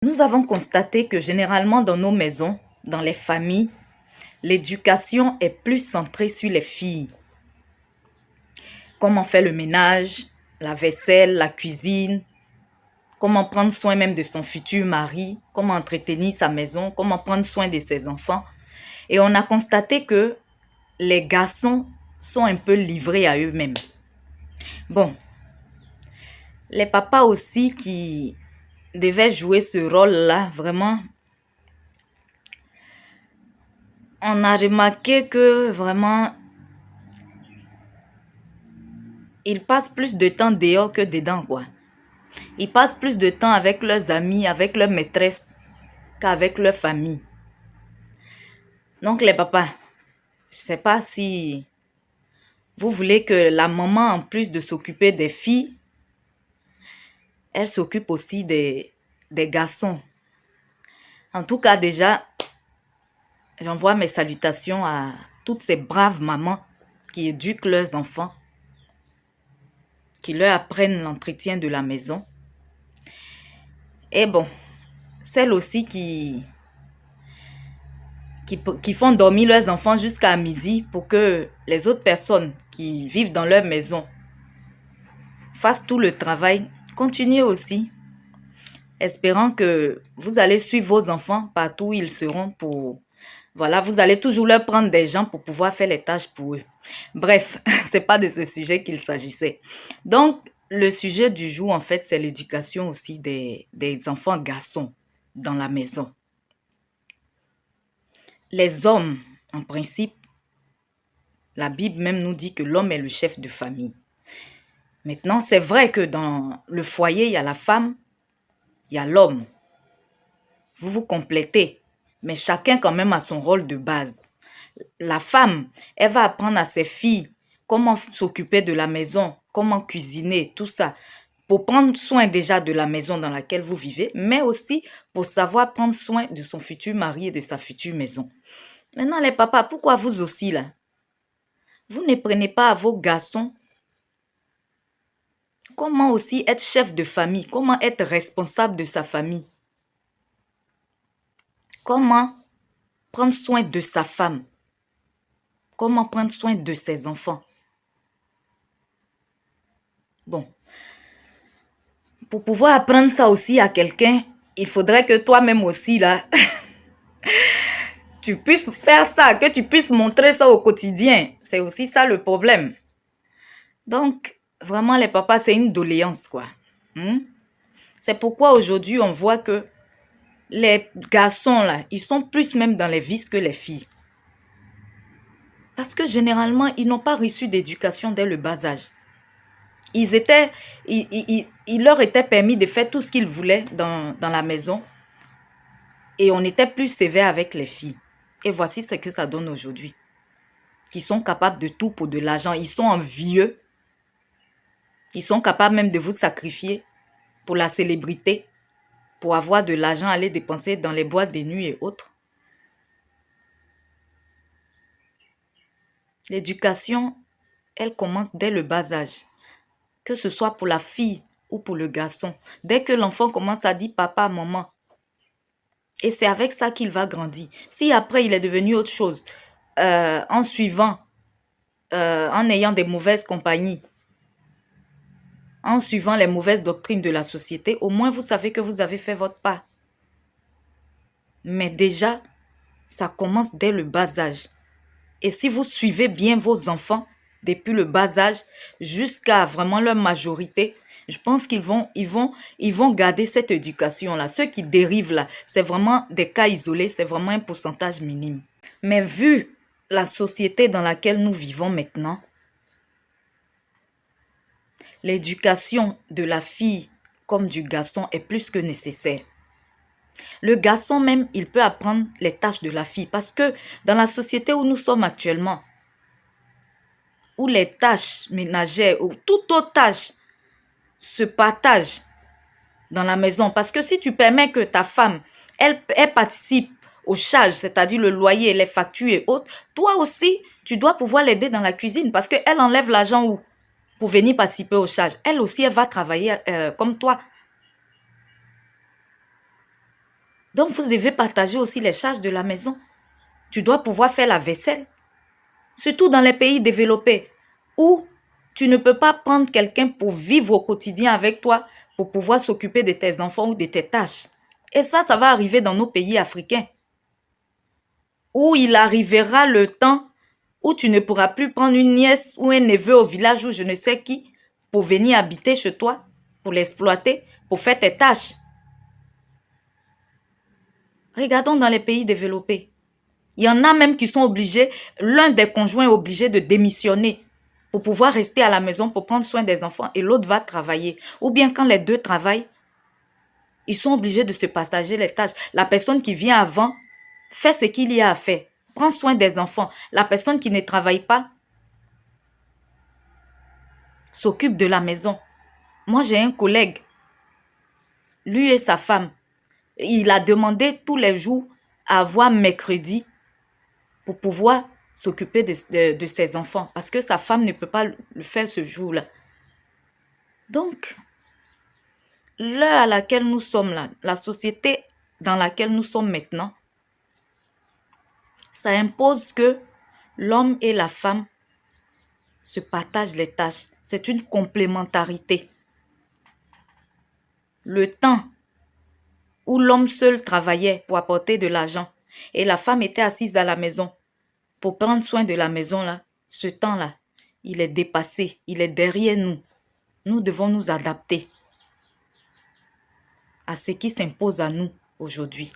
Nous avons constaté que généralement dans nos maisons, dans les familles, l'éducation est plus centrée sur les filles. Comment faire le ménage, la vaisselle, la cuisine, comment prendre soin même de son futur mari, comment entretenir sa maison, comment prendre soin de ses enfants. Et on a constaté que les garçons sont un peu livrés à eux-mêmes. Bon, les papas aussi qui devaient jouer ce rôle-là, vraiment, on a remarqué que vraiment, ils passent plus de temps dehors que dedans, quoi. Ils passent plus de temps avec leurs amis, avec leurs maîtresses, qu'avec leur famille. Donc les papas, je ne sais pas si vous voulez que la maman, en plus de s'occuper des filles, elle s'occupe aussi des garçons. En tout cas, déjà, j'envoie mes salutations à toutes ces braves mamans qui éduquent leurs enfants, qui leur apprennent l'entretien de la maison. Et bon, celles aussi qui font dormir leurs enfants jusqu'à midi pour que les autres personnes qui vivent dans leur maison fassent tout le travail, continuez aussi, espérant que vous allez suivre vos enfants partout où ils seront pour... Voilà, vous allez toujours leur prendre des gens pour pouvoir faire les tâches pour eux. Bref, c'est pas de ce sujet qu'il s'agissait. Donc, le sujet du jour, en fait, c'est l'éducation aussi des enfants garçons dans la maison. Les hommes, en principe, la Bible même nous dit que l'homme est le chef de famille. Maintenant, c'est vrai que dans le foyer, il y a la femme, il y a l'homme. Vous vous complétez, mais chacun quand même a son rôle de base. La femme, elle va apprendre à ses filles comment s'occuper de la maison, comment cuisiner, tout ça, pour prendre soin déjà de la maison dans laquelle vous vivez, mais aussi pour savoir prendre soin de son futur mari et de sa future maison. Maintenant, les papas, pourquoi vous aussi là? Vous ne prenez pas à vos garçons comment aussi être chef de famille, comment être responsable de sa famille, comment prendre soin de sa femme, comment prendre soin de ses enfants. Bon, pour pouvoir apprendre ça aussi à quelqu'un, il faudrait que toi-même aussi, là, tu puisses faire ça, que tu puisses montrer ça au quotidien. C'est aussi ça le problème. Donc, vraiment, les papas, c'est une doléance, quoi. C'est pourquoi aujourd'hui, on voit que les garçons, là, ils sont plus même dans les vices que les filles. Parce que généralement, ils n'ont pas reçu d'éducation dès le bas âge. Il leur était permis de faire tout ce qu'ils voulaient dans la maison. Et on était plus sévère avec les filles. Et voici ce que ça donne aujourd'hui. Ils sont capables de tout pour de l'argent. Ils sont envieux. Ils sont capables même de vous sacrifier pour la célébrité, pour avoir de l'argent à aller dépenser dans les boîtes de nuit et autres. L'éducation, elle commence dès le bas âge. Que ce soit pour la fille ou pour le garçon. Dès que l'enfant commence à dire papa, maman. Et c'est avec ça qu'il va grandir. Si après il est devenu autre chose, en suivant, en ayant des mauvaises compagnies, en suivant les mauvaises doctrines de la société, au moins vous savez que vous avez fait votre part. Mais déjà, ça commence dès le bas âge. Et si vous suivez bien vos enfants depuis le bas âge jusqu'à vraiment leur majorité, je pense qu'ils vont garder cette éducation-là. Ceux qui dérivent là, c'est vraiment des cas isolés, c'est vraiment un pourcentage minime. Mais vu la société dans laquelle nous vivons maintenant, l'éducation de la fille comme du garçon est plus que nécessaire. Le garçon même, il peut apprendre les tâches de la fille parce que dans la société où nous sommes actuellement, où les tâches ménagères ou toute autre tâche se partagent dans la maison. Parce que si tu permets que ta femme, elle participe aux charges, c'est-à-dire le loyer, les factures et autres, toi aussi, tu dois pouvoir l'aider dans la cuisine parce qu'elle enlève l'argent où? Pour venir participer aux charges. Elle aussi, elle va travailler comme toi. Donc, vous devez partager aussi les charges de la maison. Tu dois pouvoir faire la vaisselle. Surtout dans les pays développés où tu ne peux pas prendre quelqu'un pour vivre au quotidien avec toi, pour pouvoir s'occuper de tes enfants ou de tes tâches. Et ça va arriver dans nos pays africains, où il arrivera le temps où tu ne pourras plus prendre une nièce ou un neveu au village ou je ne sais qui pour venir habiter chez toi, pour l'exploiter, pour faire tes tâches. Regardons dans les pays développés. Il y en a même qui sont obligés, l'un des conjoints est obligé de démissionner pour pouvoir rester à la maison pour prendre soin des enfants et l'autre va travailler. Ou bien quand les deux travaillent, ils sont obligés de se partager les tâches. La personne qui vient avant fait ce qu'il y a à faire. Prend soin des enfants. La personne qui ne travaille pas s'occupe de la maison. Moi, j'ai un collègue, lui et sa femme. Il a demandé tous les jours à avoir mercredi pour pouvoir s'occuper de ses enfants parce que sa femme ne peut pas le faire ce jour-là. Donc, l'heure à laquelle nous sommes là, la société dans laquelle nous sommes maintenant, ça impose que l'homme et la femme se partagent les tâches. C'est une complémentarité. Le temps où l'homme seul travaillait pour apporter de l'argent et la femme était assise à la maison pour prendre soin de la maison, là, ce temps-là, il est dépassé, il est derrière nous. Nous devons nous adapter à ce qui s'impose à nous aujourd'hui.